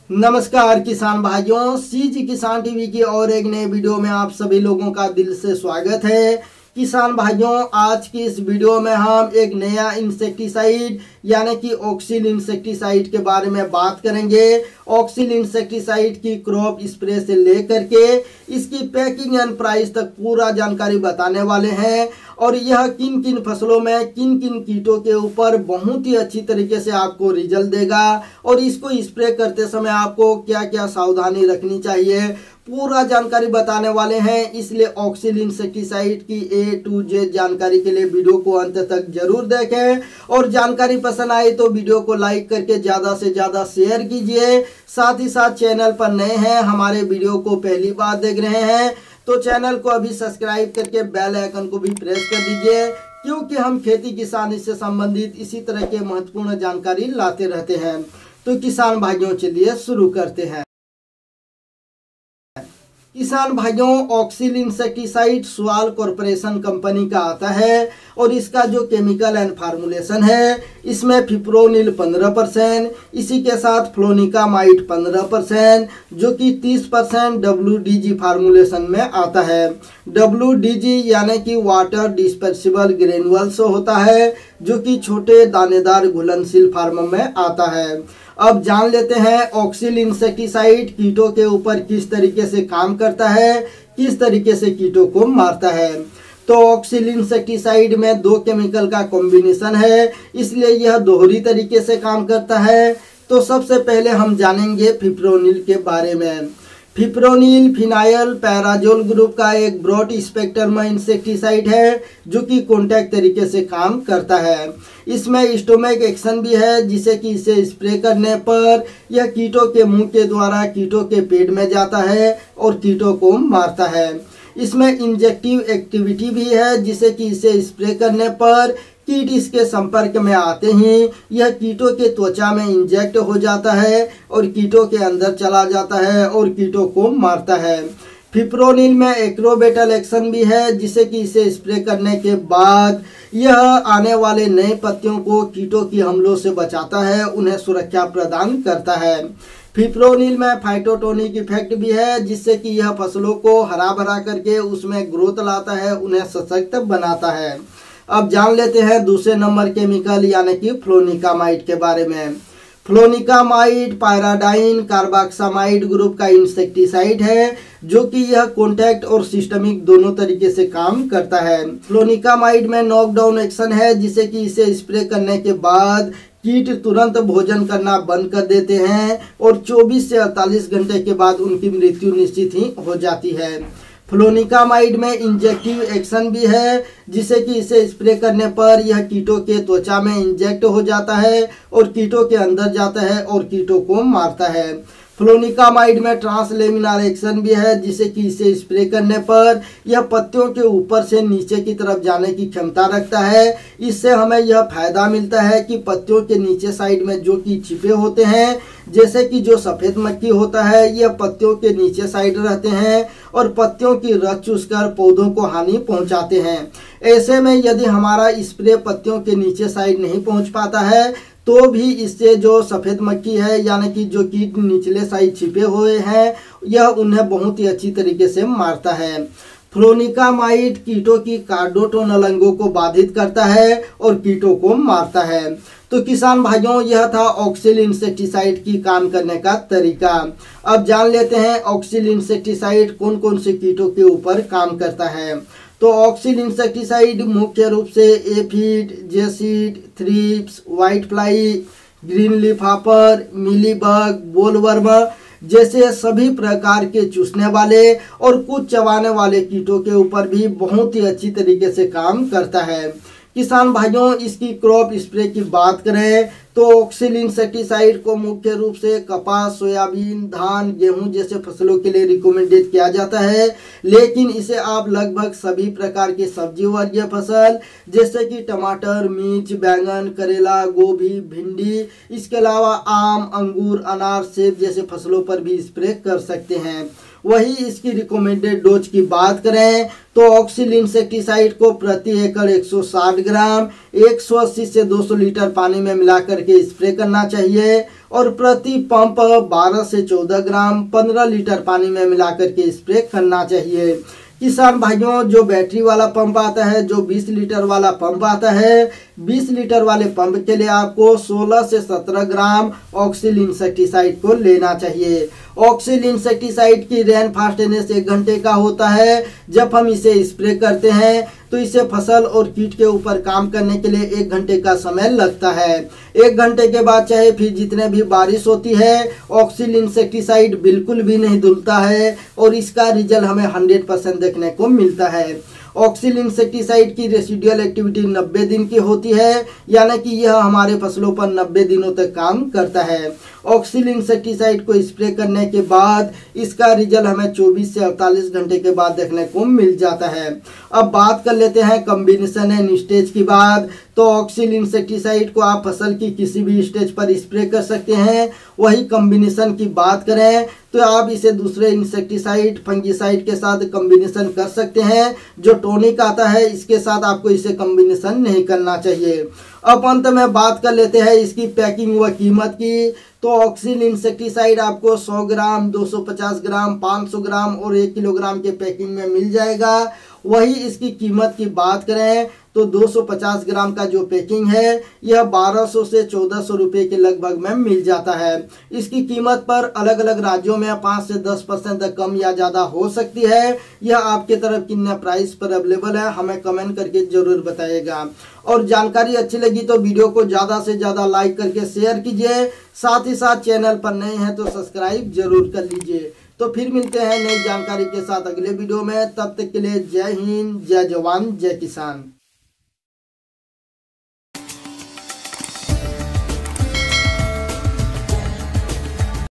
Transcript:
नमस्कार किसान भाइयों, सीजी किसान टीवी की और एक नए वीडियो में आप सभी लोगों का दिल से स्वागत है। किसान भाइयों, आज की इस वीडियो में हम एक नया इंसेक्टिसाइड यानी कि ऑक्सिल इंसेक्टिसाइड के बारे में बात करेंगे। ऑक्सिल इंसेक्टिसाइड की क्रॉप स्प्रे से लेकर के इसकी पैकिंग एंड प्राइस तक पूरा जानकारी बताने वाले हैं और यह किन किन फसलों में किन किन कीटों के ऊपर बहुत ही अच्छी तरीके से आपको रिजल्ट देगा और इसको स्प्रे करते समय आपको क्या क्या सावधानी रखनी चाहिए, पूरा जानकारी बताने वाले हैं। इसलिए ऑक्सिल इंसेक्टिसाइड की A to Z जानकारी के लिए वीडियो को अंत तक जरूर देखें और जानकारी पसंद आए तो वीडियो को लाइक करके ज़्यादा से ज़्यादा शेयर कीजिए। साथ ही साथ चैनल पर नए हैं, हमारे वीडियो को पहली बार देख रहे हैं तो चैनल को अभी सब्सक्राइब करके बेल आइकन को भी प्रेस कर दीजिए, क्योंकि हम खेती किसानी से संबंधित इसी तरह के महत्वपूर्ण जानकारी लाते रहते हैं। तो किसान भाइयों, चलिए शुरू करते हैं। किसान भाइयों, ऑक्सिल इंसेक्टिसाइड सुआल कॉर्पोरेशन कंपनी का आता है और इसका जो केमिकल एंड फार्मूलेशन है, इसमें फिप्रोनिल 15%, इसी के साथ फ्लोनिकामाइड 15%, जो कि 30% WDG फार्मूलेशन में आता है। WDG यानी कि वाटर डिस्पर्सिबल ग्रेनुअल्स होता है, जो कि छोटे दानेदार घुलनशील फार्म में आता है। अब जान लेते हैं ऑक्सिल इंसेक्टिसाइड कीटों के ऊपर किस तरीके से काम करता है, किस तरीके से कीटों को मारता है। तो ऑक्सिल इंसेक्टिसाइड में दो केमिकल का कॉम्बिनेशन है, इसलिए यह दोहरी तरीके से काम करता है। तो सबसे पहले हम जानेंगे फिप्रोनिल के बारे में। फिप्रोनिल फिनाइल पैराजोल ग्रुप का एक ब्रॉड स्पेक्ट्रम इंसेक्टिसाइड है, जो कि कॉन्टैक्ट तरीके से काम करता है। इसमें स्टोमैक एक्शन भी है, जिसे कि इसे स्प्रे करने पर यह कीटों के मुंह के द्वारा कीटों के पेट में जाता है और कीटों को मारता है। इसमें इंजेक्टिव एक्टिविटी भी है, जिसे कि इसे स्प्रे करने पर कीट इसके संपर्क में आते ही यह कीटों के त्वचा में इंजेक्ट हो जाता है और कीटों के अंदर चला जाता है और कीटों को मारता है। फिप्रोनिल में एक्रोबेटल एक्शन भी है, जिसे कि इसे स्प्रे करने के बाद यह आने वाले नए पत्तियों को कीटों की हमलों से बचाता है, उन्हें सुरक्षा प्रदान करता है। फिप्रोनिल में फाइटोटोनिक इफेक्ट भी है, जिससे कि यह फसलों को हरा भरा करके उसमें ग्रोथ लाता है, उन्हें सशक्त बनाता है। अब जान लेते हैं दूसरे नंबर केमिकल यानी कि फ्लोनिकामाइड के बारे में। फ्लोनिकामाइड पायराडाइन कार्बोक्सामाइड ग्रुप का इंसेक्टिसाइड है, जो कि यह कॉन्टैक्ट और सिस्टमिक दोनों तरीके से काम करता है। फ्लोनिकामाइड में नॉकडाउन एक्शन है, जिसे कि इसे स्प्रे करने के बाद कीट तुरंत भोजन करना बंद कर देते हैं और 24 से 48 घंटे के बाद उनकी मृत्यु निश्चित ही हो जाती है। फ्लोनिकामाइड में इंजेक्टिव एक्शन भी है, जिसे कि इसे स्प्रे करने पर यह कीटों के त्वचा में इंजेक्ट हो जाता है और कीटों के अंदर जाता है और कीटों को मारता है। फ्लोनिकामाइड में ट्रांसलेमिनार एक्शन भी है, जिसे कि इसे स्प्रे करने पर यह पत्तियों के ऊपर से नीचे की तरफ जाने की क्षमता रखता है। इससे हमें यह फायदा मिलता है कि पत्तियों के नीचे साइड में जो कि छिपे होते हैं, जैसे कि जो सफ़ेद मक्खी होता है, यह पत्तियों के नीचे साइड रहते हैं और पत्तियों की रस चूसकर पौधों को हानि पहुंचाते हैं। ऐसे में यदि हमारा स्प्रे पत्तियों के नीचे साइड नहीं पहुंच पाता है, तो भी इससे जो सफ़ेद मक्खी है यानी कि जो कीट निचले साइड छिपे हुए हैं, यह उन्हें बहुत ही अच्छी तरीके से मारता है। फ्लोनिकामाइड कीटों की कार्डोटोनल अंगों को बाधित करता है और कीटों को मारता है। तो किसान भाइयों, यह था ऑक्सिल इंसेक्टिसाइड की काम करने का तरीका। अब जान लेते हैं ऑक्सिल इंसेक्टिसाइड कौन कौन से कीटों के ऊपर काम करता है। तो ऑक्सिल इंसेक्टिसाइड मुख्य रूप से aphid, jassid, thrips, white fly, green leaf hopper, mealybug, bollworm जैसे सभी प्रकार के चूसने वाले और कुछ चबाने वाले कीटों के ऊपर भी बहुत ही अच्छी तरीके से काम करता है। किसान भाइयों, इसकी क्रॉप स्प्रे की बात करें तो ऑक्सिल इंसेक्टिसाइड को मुख्य रूप से कपास, सोयाबीन, धान, गेहूं जैसे फसलों के लिए रिकमेंडेड किया जाता है, लेकिन इसे आप लगभग सभी प्रकार के सब्जी वर्गीय फसल जैसे कि टमाटर, मिर्च, बैंगन, करेला, गोभी, भिंडी, इसके अलावा आम, अंगूर, अनार, सेब जैसे फसलों पर भी स्प्रे कर सकते हैं। वही इसकी रिकमेंडेड डोज की बात करें तो ऑक्सिल इंसेक्टिसाइड को प्रति एकड़ 160 ग्राम 180 से 200 लीटर पानी में मिलाकर करके स्प्रे करना चाहिए और प्रति पंप 12 से 14 ग्राम 15 लीटर पानी में मिला करके स्प्रे करना चाहिए। किसान भाइयों, जो बैटरी वाला पंप आता है, जो 20 लीटर वाला पंप आता है, 20 लीटर वाले पंप के लिए आपको 16 से 17 ग्राम ऑक्सिल इंसेक्टिसाइड को लेना चाहिए। ऑक्सिल इंसेक्टिसाइड की रेन फास्टेनेस 1 घंटे का होता है। जब हम इसे स्प्रे करते हैं तो इसे फसल और कीट के ऊपर काम करने के लिए 1 घंटे का समय लगता है। 1 घंटे के बाद चाहे फिर जितने भी बारिश होती है, ऑक्सिल इंसेक्टिसाइड बिल्कुल भी नहीं धुलता है और इसका रिजल्ट हमें 100% देखने को मिलता है। ऑक्सिल इंसेक्टिसाइड की रेसिडुअल एक्टिविटी 90 दिन की होती है, यानी कि यह हमारे फसलों पर 90 दिनों तक काम करता है। ऑक्सिल इंसेक्टिसाइड को स्प्रे करने के बाद इसका रिजल्ट हमें 24 से 48 घंटे के बाद देखने को मिल जाता है। अब बात कर लेते हैं कॉम्बिनेशन एंड स्टेज की बात। तो ऑक्सिल इंसेक्टिसाइड को आप फसल की किसी भी स्टेज पर स्प्रे कर सकते हैं। वही कॉम्बिनेशन की बात करें तो आप इसे दूसरे इंसेक्टिसाइड फंगिसाइड के साथ कॉम्बिनेशन कर सकते हैं। जो टॉनिक आता है, इसके साथ आपको इसे कॉम्बिनेशन नहीं करना चाहिए। अब अंत में बात कर लेते हैं इसकी पैकिंग व कीमत की। तो ऑक्सिल इंसेक्टिसाइड आपको 100 ग्राम, 250 ग्राम, 500 ग्राम और 1 किलोग्राम के पैकिंग में मिल जाएगा। वही इसकी कीमत की बात करें तो 250 ग्राम का जो पैकिंग है यह 1200 से 1400 रुपये के लगभग में मिल जाता है। इसकी कीमत पर अलग अलग राज्यों में 5 से 10% तक कम या ज़्यादा हो सकती है। यह आपके तरफ कितने प्राइस पर अवेलेबल है हमें कमेंट करके ज़रूर बताइएगा। और जानकारी अच्छी लगी तो वीडियो को ज़्यादा से ज़्यादा लाइक करके शेयर कीजिए। साथ ही साथ चैनल पर नए हैं तो सब्सक्राइब जरूर कर लीजिए। तो फिर मिलते हैं नई जानकारी के साथ अगले वीडियो में। तब तक के लिए जय हिंद, जय जवान, जय किसान।